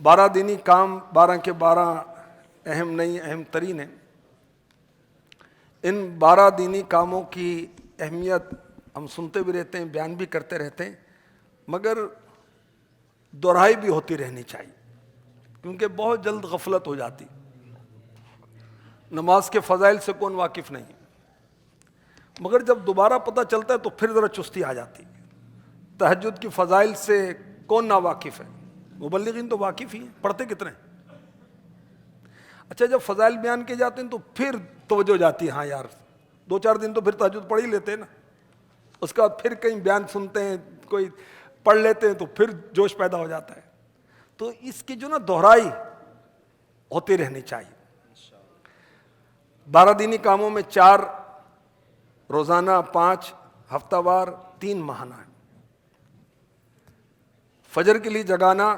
12 دینی کام 12 کے 12 اہم نہیں، اہم ترین ہیں۔ ان 12 دینی کاموں کی اہمیت ہم سنتے بھی رہتے ہیں، بیان بھی کرتے رہتے ہیں، مگر دہرائی بھی ہوتی رہنی چاہیے، کیونکہ بہت جلد غفلت ہو جاتی۔ نماز کے فضائل سے کون واقف نہیں، مگر جب دوبارہ پتہ چلتا ہے تو پھر ذرا چستی آ جاتی۔ تہجد کی فضائل سے کون نا واقف ہے؟ مبلغین تو واقف ہی ہیں، پڑھتے کتنے؟ اچھا جب فضائل بیان کیے جاتے ہیں تو پھر توجہ جاتی ہے، ہاں یار 2-4 دن تو پھر تہجد پڑھ ہی لیتے ہیں نا، اس کے بعد پھر کہیں بیان سنتے ہیں، کوئی پڑھ لیتے ہیں تو پھر جوش پیدا ہو جاتا ہے۔ تو اس کی جو نا دہرائی ہوتی رہنی چاہیے۔ 12 دینی کاموں میں 4 روزانہ، 5 ہفتہ وار، 3 ماہانہ ہے۔ فجر کے لیے جگانا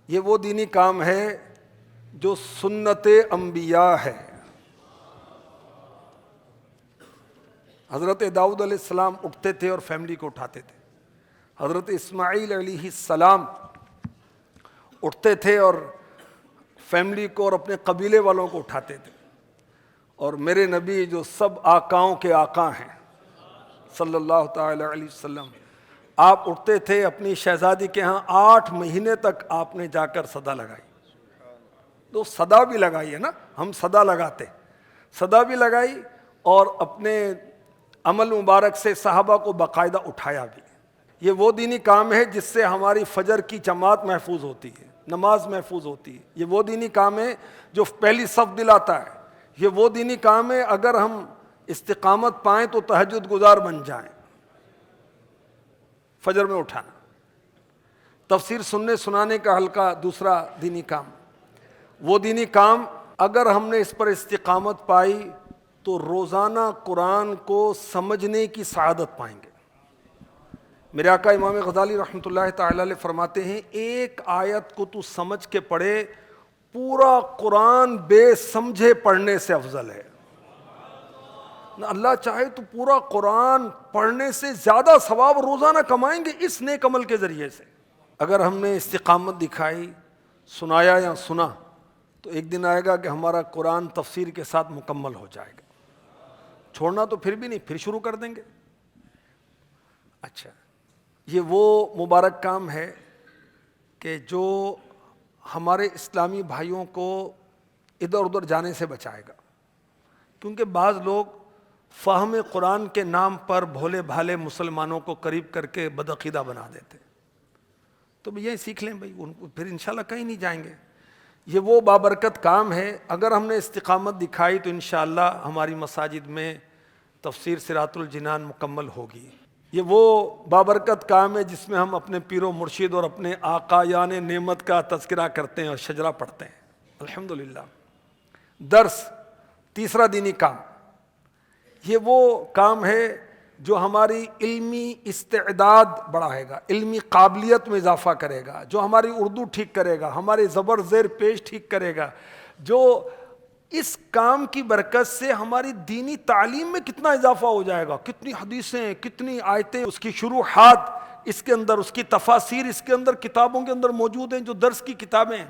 یہ وہ دینی کام ہے جو سنت انبیاء ہے۔ حضرت داؤد علیہ السلام اٹھتے تھے اور فیملی کو اٹھاتے تھے۔ حضرت اسماعیل علیہ السلام اٹھتے تھے اور فیملی کو اور اپنے قبیلے والوں کو اٹھاتے تھے۔ اور میرے نبی جو سب آقاؤں کے آقا ہیں صلی اللہ تعالی علیہ وسلم، آپ اٹھتے تھے اپنی شہزادی کے ہاں، 8 مہینے تک آپ نے جا کر صدا لگائی۔ تو صدا بھی لگائی ہے نا، ہم صدا لگاتے، صدا بھی لگائی اور اپنے عمل مبارک سے صحابہ کو باقاعدہ اٹھایا بھی۔ یہ وہ دینی کام ہے جس سے ہماری فجر کی جماعت محفوظ ہوتی ہے، نماز محفوظ ہوتی ہے۔ یہ وہ دینی کام ہے جو پہلی صف دلاتا ہے۔ یہ وہ دینی کام ہے اگر ہم استقامت پائیں تو تہجد گزار بن جائیں۔ فجر میں اٹھانا، تفسیر سننے سنانے کا حلقہ دوسرا دینی کام۔ وہ دینی کام اگر ہم نے اس پر استقامت پائی تو روزانہ قرآن کو سمجھنے کی سعادت پائیں گے۔ میرے آقا امام غزالی رحمۃ اللہ تعالی علیہ فرماتے ہیں، ایک آیت کو تو سمجھ کے پڑھے، پورا قرآن بے سمجھے پڑھنے سے افضل ہے۔ اللہ چاہے تو پورا قرآن پڑھنے سے زیادہ ثواب روزانہ کمائیں گے اس نیک عمل کے ذریعے سے۔ اگر ہم نے استقامت دکھائی، سنایا یا سنا، تو ایک دن آئے گا کہ ہمارا قرآن تفسیر کے ساتھ مکمل ہو جائے گا۔ چھوڑنا تو پھر بھی نہیں، پھر شروع کر دیں گے۔ اچھا، یہ وہ مبارک کام ہے کہ جو ہمارے اسلامی بھائیوں کو ادھر ادھر جانے سے بچائے گا، کیونکہ بعض لوگ فہم قرآن کے نام پر بھولے بھالے مسلمانوں کو قریب کر کے بدعقیدہ بنا دیتے۔ تو یہ سیکھ لیں بھائی، ان کو پھر انشاءاللہ کہیں نہیں جائیں گے۔ یہ وہ بابرکت کام ہے، اگر ہم نے استقامت دکھائی تو انشاءاللہ ہماری مساجد میں تفسیر صراط الجنان مکمل ہوگی۔ یہ وہ بابرکت کام ہے جس میں ہم اپنے پیر و مرشد اور اپنے آقا یعنی نعمت کا تذکرہ کرتے ہیں اور شجرہ پڑھتے ہیں، الحمدللہ۔ درس، تیسرا دینی کام، یہ وہ کام ہے جو ہماری علمی استعداد بڑھائے گا، علمی قابلیت میں اضافہ کرے گا، جو ہماری اردو ٹھیک کرے گا، ہمارے زبر زیر پیش ٹھیک کرے گا، جو اس کام کی برکت سے ہماری دینی تعلیم میں کتنا اضافہ ہو جائے گا، کتنی حدیثیں، کتنی آیتیں، اس کی شروحات اس کے اندر، اس کی تفاسیر اس کے اندر، کتابوں کے اندر موجود ہیں جو درس کی کتابیں ہیں۔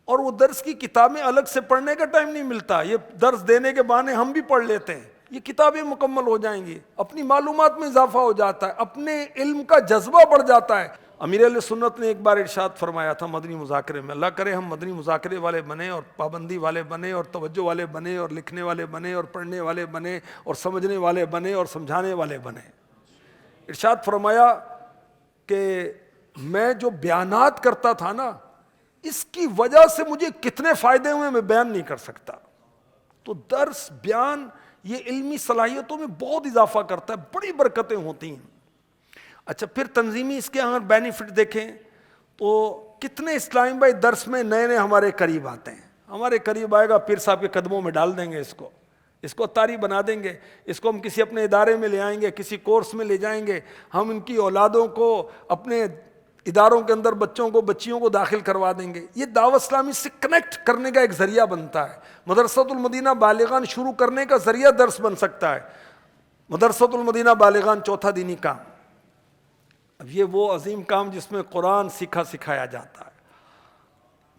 اور وہ درس کی کتابیں الگ سے پڑھنے کا ٹائم نہیں ملتا، یہ درس دینے کے بہانے ہم بھی پڑھ لیتے ہیں، یہ کتابیں مکمل ہو جائیں گی، اپنی معلومات میں اضافہ ہو جاتا ہے، اپنے علم کا جذبہ بڑھ جاتا ہے۔ امیر علیہ سنت نے ایک بار ارشاد فرمایا تھا مدنی مذاکرے میں، اللہ کرے ہم مدنی مذاکرے والے بنیں اور پابندی والے بنیں اور توجہ والے بنیں اور لکھنے والے بنیں اور پڑھنے والے بنیں اور سمجھنے والے بنیں اور سمجھانے والے بنیں۔ ارشاد فرمایا کہ میں جو بیانات کرتا تھا نا، اس کی وجہ سے مجھے کتنے فائدے ہوئے میں بیان نہیں کر سکتا۔ تو درس، بیان یہ علمی صلاحیتوں میں بہت اضافہ کرتا ہے، بڑی برکتیں ہوتی ہیں۔ اچھا، پھر تنظیمی اس کے اگر بینیفٹ دیکھیں تو کتنے اسلامی بھائی درس میں نئے نئے ہمارے قریب آتے ہیں، ہمارے قریب آئے گا، پیر صاحب کے قدموں میں ڈال دیں گے، اس کو تاری بنا دیں گے، اس کو ہم کسی اپنے ادارے میں لے آئیں گے، کسی کورس میں لے جائیں گے، ہم ان کی اولادوں کو اپنے اداروں کے اندر بچوں کو، بچیوں کو داخل کروا دیں گے۔ یہ دعوت اسلامی سے کنیکٹ کرنے کا ایک ذریعہ بنتا ہے۔ مدرسۃ المدینہ بالغان شروع کرنے کا ذریعہ درس بن سکتا ہے۔ مدرسۃ المدینہ بالغان چوتھا دینی کام۔ اب یہ وہ عظیم کام جس میں قرآن سکھایا جاتا ہے،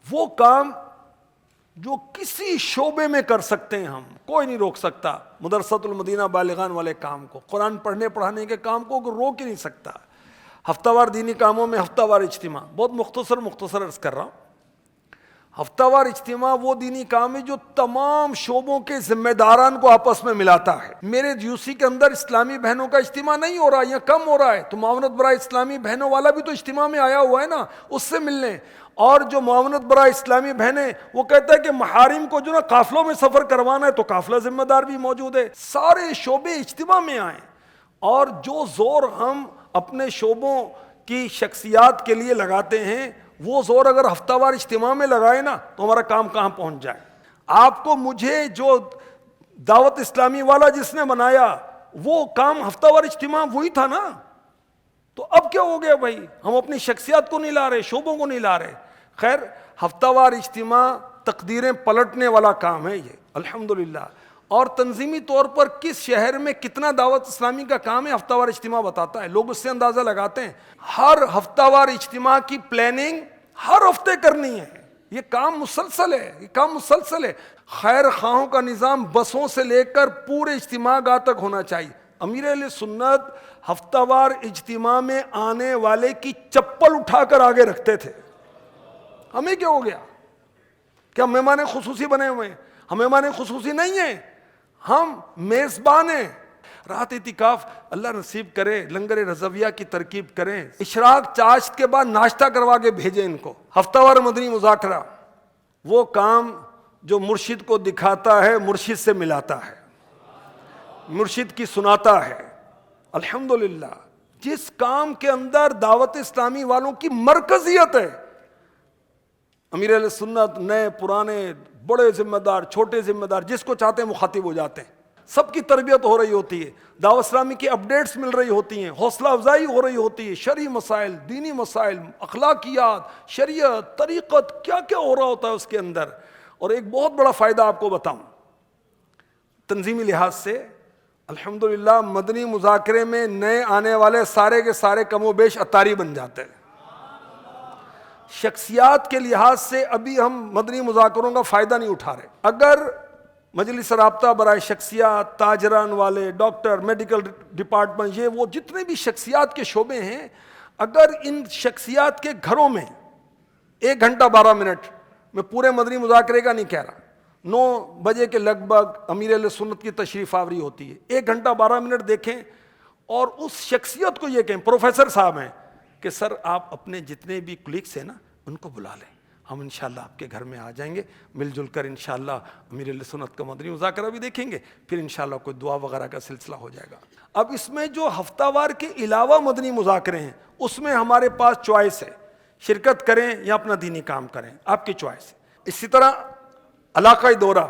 وہ کام جو کسی شعبے میں کر سکتے ہیں ہم، کوئی نہیں روک سکتا. مدرسۃ المدینہ بالغان والے کام کو، قرآن پڑھنے پڑھانے کے کام کو کوئی روک ہی نہیں سکتا. ہفتہ وار دینی کاموں میں ہفتہ وار اجتماع، بہت مختصر عرض کر رہا ہوں. ہفتہ وار اجتماع وہ دینی کام ہے جو تمام شعبوں کے ذمہ داران کو آپس میں ملاتا ہے. میرے یوسی کے اندر اسلامی بہنوں کا اجتماع نہیں ہو رہا یا کم ہو رہا ہے، تو معاونت برائے اسلامی بہنوں والا بھی تو اجتماع میں آیا ہوا ہے نا، اس سے ملنے. اور جو معاونت برائے اسلامی بہنیں، وہ کہتا ہے کہ محارم کو جو نا قافلوں میں سفر کروانا ہے تو قافلہ ذمہ دار بھی موجود ہے. سارے شعبے اجتماع میں آئیں، اور جو زور ہم اپنے شعبوں کی شخصیات کے لیے لگاتے ہیں، وہ زور اگر ہفتہ وار اجتماع میں لگائے نا تو ہمارا کام کہاں پہنچ جائے. آپ کو مجھے جو دعوت اسلامی والا جس نے بنایا، وہ کام ہفتہ وار اجتماع وہی تھا نا. تو اب کیا ہو گیا بھائی، ہم اپنی شخصیات کو نہیں لا رہے، شعبوں کو نہیں لا رہے. خیر، ہفتہ وار اجتماع تقدیریں پلٹنے والا کام ہے یہ، الحمدللہ. اور تنظیمی طور پر کس شہر میں کتنا دعوت اسلامی کا کام ہے، ہفتہ وار اجتماع بتاتا ہے. لوگ اس سے اندازہ لگاتے ہیں. ہر ہفتہ وار اجتماع کی پلاننگ ہر ہفتے کرنی ہے. یہ کام مسلسل ہے، یہ کام مسلسل ہے. خیر خواہوں کا نظام بسوں سے لے کر پورے اجتماع گاہ تک ہونا چاہیے. امیر اہل سنت ہفتہ وار اجتماع میں آنے والے کی چپل اٹھا کر آگے رکھتے تھے. ہمیں کیا ہو گیا؟ کیا مہمان خصوصی بنے ہوئے ہیں؟ ہم مہمان خصوصی نہیں ہیں، ہم میزبان ہیں. رات اعتکاف اللہ نصیب کرے، لنگر رضویہ کی ترکیب کریں، اشراق چاشت کے بعد ناشتہ کروا کے بھیجیں ان کو. ہفتہ وار مدنی مذاکرہ، وہ کام جو مرشد کو دکھاتا ہے، مرشد سے ملاتا ہے، مرشد کی سناتا ہے. الحمدللہ جس کام کے اندر دعوت اسلامی والوں کی مرکزیت ہے، امیر اہل سنت نئے پرانے بڑے ذمہ دار چھوٹے ذمہ دار جس کو چاہتے ہیں مخاطب ہو جاتے ہیں. سب کی تربیت ہو رہی ہوتی ہے، دعوت اسلامی کی اپڈیٹس مل رہی ہوتی ہیں، حوصلہ افزائی ہو رہی ہوتی ہے، شرعی مسائل، دینی مسائل، اخلاقیات، شریعت، طریقت، کیا کیا ہو رہا ہوتا ہے اس کے اندر. اور ایک بہت بڑا فائدہ آپ کو بتاؤں تنظیمی لحاظ سے، الحمدللہ مدنی مذاکرے میں نئے آنے والے سارے کے سارے کم و بیش اتاری بن جاتے ہیں. شخصیات کے لحاظ سے ابھی ہم مدنی مذاکروں کا فائدہ نہیں اٹھا رہے. اگر مجلس رابطہ برائے شخصیات، تاجران والے، ڈاکٹر، میڈیکل ڈپارٹمنٹ، یہ وہ جتنے بھی شخصیات کے شعبے ہیں، اگر ان شخصیات کے گھروں میں 1 گھنٹہ 12 منٹ، میں پورے مدنی مذاکرے کا نہیں کہہ رہا، 9 بجے کے لگ بھگ امیر اہل سنت کی تشریف آوری ہوتی ہے، 1 گھنٹہ 12 منٹ دیکھیں اور اس شخصیت کو یہ کہیں، پروفیسر صاحب ہیں کہ سر آپ اپنے جتنے بھی کلیگس ہیں نا ان کو بلا لیں، ہم انشاءاللہ آپ کے گھر میں آ جائیں گے، مل جل کر انشاءاللہ امیر اہل سنت کا مدنی مذاکرہ بھی دیکھیں گے، پھر انشاءاللہ کوئی دعا وغیرہ کا سلسلہ ہو جائے گا. اب اس میں جو ہفتہ وار کے علاوہ مدنی مذاکرے ہیں، اس میں ہمارے پاس چوائس ہے، شرکت کریں یا اپنا دینی کام کریں، آپ کی چوائس ہے. اسی طرح علاقائی دورہ،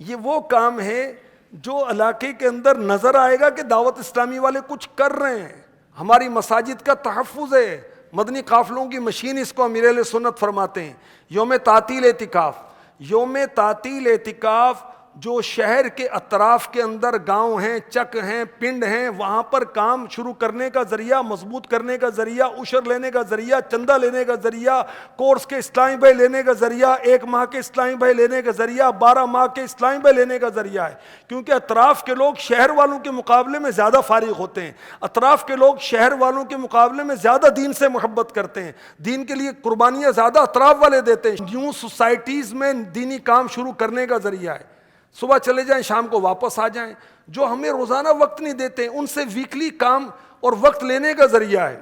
یہ وہ کام ہے جو علاقے کے اندر نظر آئے گا کہ دعوت اسلامی والے کچھ کر رہے ہیں. ہماری مساجد کا تحفظ ہے، مدنی قافلوں کی مشین اس کو امیر اہل سنت فرماتے ہیں. یوم تعطیل اعتکاف، یوم تعطیل اعتکاف جو شہر کے اطراف کے اندر گاؤں ہیں، چک ہیں، پنڈ ہیں، وہاں پر کام شروع کرنے کا ذریعہ، مضبوط کرنے کا ذریعہ، عشر لینے کا ذریعہ، چندہ لینے کا ذریعہ، کورس کے اسلامی بھائی لینے کا ذریعہ، 1 ماہ کے اسلامی بھائی لینے کا ذریعہ، 12 ماہ کے اسلامی بھائی لینے کا ذریعہ ہے. کیونکہ اطراف کے لوگ شہر والوں کے مقابلے میں زیادہ فارغ ہوتے ہیں، اطراف کے لوگ شہر والوں کے مقابلے میں زیادہ دین سے محبت کرتے ہیں، دین کے لیے قربانیاں زیادہ اطراف والے دیتے ہیں. نیو سوسائٹیز میں دینی کام شروع کرنے کا ذریعہ ہے. صبح چلے جائیں، شام کو واپس آ جائیں. جو ہمیں روزانہ وقت نہیں دیتے ان سے ویکلی کام اور وقت لینے کا ذریعہ ہے.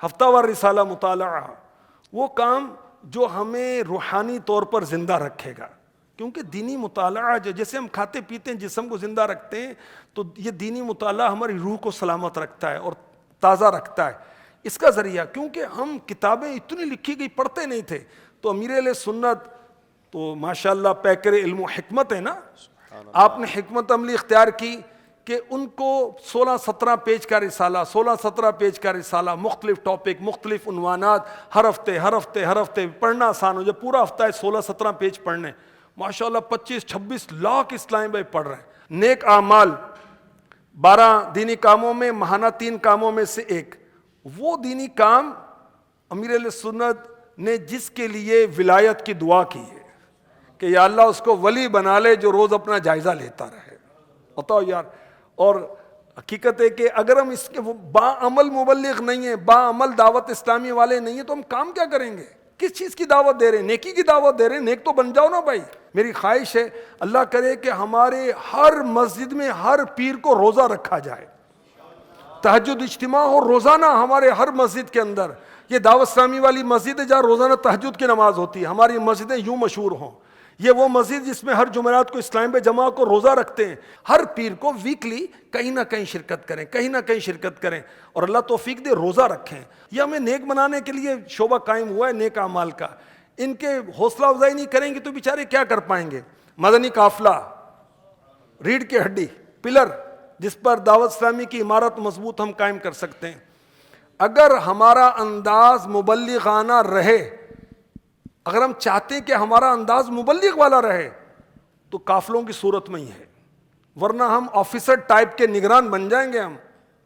ہفتہ وار رسالہ مطالعہ، وہ کام جو ہمیں روحانی طور پر زندہ رکھے گا. کیونکہ دینی مطالعہ جیسے ہم کھاتے پیتے ہیں جسم کو زندہ رکھتے ہیں، تو یہ دینی مطالعہ ہماری روح کو سلامت رکھتا ہے اور تازہ رکھتا ہے. اس کا ذریعہ، کیونکہ ہم کتابیں اتنی لکھی گئی پڑھتے نہیں تھے، تو امیر اہل سنت تو ماشاءاللہ پیکر علم و حکمت ہے نا، آپ نے حکمت عملی اختیار کی کہ ان کو 16-17 پیج کا رسالہ، 16-17 پیج کا رسالہ، مختلف ٹاپک، مختلف عنوانات، ہر ہفتے پڑھنا آسان ہو جائے. پورا ہفتہ ہے 16-17 پیج پڑھنے، ماشاءاللہ 25-26 لاکھ اسلام بھائی پڑھ رہے ہیں. نیک اعمال 12 دینی کاموں میں، ماہانہ 3 کاموں میں سے ایک، وہ دینی کام امیر اہل سنت نے جس کے لیے ولایت کی دعا کی ہے کہ یا اللہ اس کو ولی بنا لے جو روز اپنا جائزہ لیتا رہے. بتاؤ یار. اور حقیقت ہے کہ اگر ہم اس کے باعمل مبلغ نہیں ہیں, باعمل دعوت اسلامی والے نہیں ہیں, تو ہم کام کیا کریں گے؟ کس چیز کی دعوت دے رہے ہیں؟ نیکی کی دعوت دے رہے ہیں. نیک تو بن جاؤ نا بھائی. میری خواہش ہے اللہ کرے کہ ہمارے ہر مسجد میں ہر پیر کو روزہ رکھا جائے, تہجد اجتماع ہو روزانہ ہمارے ہر مسجد کے اندر. یہ دعوت اسلامی والی مسجد ہے جہاں روزانہ تہجد کی نماز ہوتی ہے. ہماری مسجدیں یوں مشہور ہوں. یہ وہ مسجد جس میں ہر جمعرات کو اسلام پہ جماع کو روزہ رکھتے ہیں. ہر پیر کو ویکلی کہیں نہ کہیں شرکت کریں, کہیں نہ کہیں شرکت کریں, اور اللہ توفیق دے روزہ رکھیں. یہ ہمیں نیک بنانے کے لیے شعبہ قائم ہوا ہے نیک اعمال کا. ان کے حوصلہ افزائی نہیں کریں گے تو بیچارے کیا کر پائیں گے؟ مدنی قافلہ, ریڑھ کی ہڈی, پلر جس پر دعوت اسلامی کی عمارت مضبوط ہم قائم کر سکتے ہیں. اگر ہمارا انداز مبلغانہ رہے, اگر ہم چاہتے ہیں کہ ہمارا انداز مبلغ والا رہے, تو قافلوں کی صورت میں ہی ہے. ورنہ ہم آفیسر ٹائپ کے نگران بن جائیں گے, ہم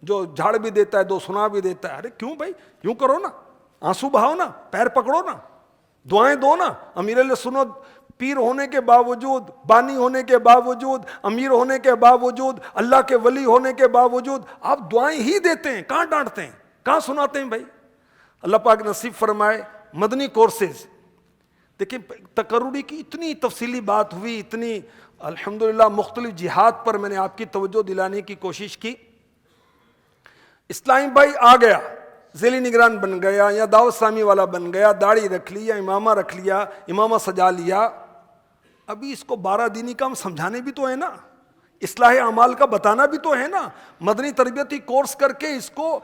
جو جھاڑ بھی دیتا ہے دو سنا بھی دیتا ہے. ارے کیوں بھائی, یوں کرو نا, آنسو بہاؤ نا, پیر پکڑو نا, دعائیں دو نا. امیر علیہ سنت پیر ہونے کے باوجود, بانی ہونے کے باوجود, امیر ہونے کے باوجود, اللہ کے ولی ہونے کے باوجود آپ دعائیں ہی دیتے ہیں. کہاں ڈانٹتے ہیں, کہاں سناتے ہیں بھائی؟ اللہ پاک نصیب فرمائے. مدنی کورسز دیکھیں, تقرری کی اتنی تفصیلی بات ہوئی, اتنی الحمدللہ مختلف جہاد پر میں نے آپ کی توجہ دلانے کی کوشش کی. اسلامی بھائی آ گیا, ذیلی نگران بن گیا, یا دعوت اسلامی والا بن گیا, داڑھی رکھ لی, یا امامہ رکھ لیا, امامہ سجا لیا. ابھی اس کو 12 دینی کام سمجھانے بھی تو ہے نا, اصلاح اعمال کا بتانا بھی تو ہے نا. مدنی تربیتی کورس کر کے اس کو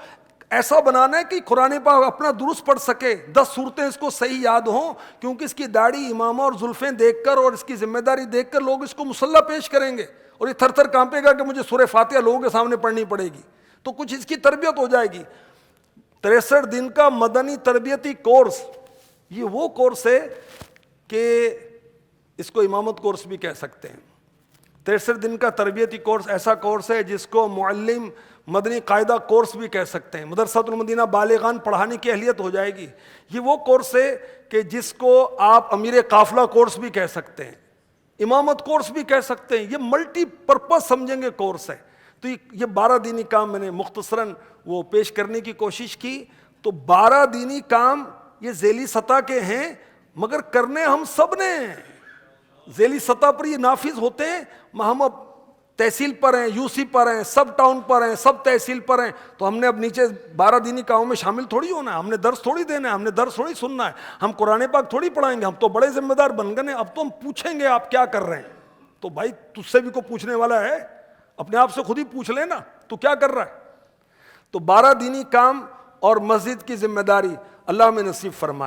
ایسا بنانا ہے کہ قرآن پاک اپنا درست پڑھ سکے, 10 صورتیں اس کو صحیح یاد ہوں, کیونکہ اس کی داڑھی, امامہ اور زلفیں دیکھ کر اور اس کی ذمہ داری دیکھ کر لوگ اس کو مصلح پیش کریں گے, اور یہ تھر تھر کانپے گا کہ مجھے سورہ فاتحہ لوگوں کے سامنے پڑھنی پڑے گی. تو کچھ اس کی تربیت ہو جائے گی. 63 دن کا مدنی تربیتی کورس, یہ وہ کورس ہے کہ اس کو امامت کورس بھی کہہ سکتے ہیں. 63 دن کا تربیتی کورس ایسا کورس ہے جس کو معلم مدنی قاعدہ کورس بھی کہہ سکتے ہیں. مدرسۃ المدینہ بالغان پڑھانے کی اہلیت ہو جائے گی. یہ وہ کورس ہے کہ جس کو آپ امیر قافلہ کورس بھی کہہ سکتے ہیں, امامت کورس بھی کہہ سکتے ہیں. یہ ملٹی پرپز سمجھیں گے کورس ہے. تو یہ 12 دینی کام میں نے مختصراً وہ پیش کرنے کی کوشش کی. تو 12 دینی کام یہ ذیلی سطح کے ہیں, مگر کرنے ہم سب نے. ذیلی سطح پر یہ نافذ ہوتے ہیں, ہم اب تحصیل پر ہیں, یو سی پر ہیں, سب ٹاؤن پر ہیں, سب تحصیل پر ہیں, تو ہم نے اب نیچے 12 دینی کاموں میں شامل تھوڑی ہونا ہے. ہم نے درس تھوڑی دینا ہے, ہم نے درس تھوڑی سننا ہے, ہم قرآن پاک تھوڑی پڑھائیں گے. ہم تو بڑے ذمہ دار بن گئے. اب تو ہم پوچھیں گے آپ کیا کر رہے ہیں. تو بھائی تجھ سے بھی کوئی پوچھنے والا ہے؟ اپنے آپ سے خود ہی پوچھ لینا تو کیا کر رہا ہے. تو 12 دینی کام اور مسجد کی ذمہ داری اللہ میں نصیب فرمائے.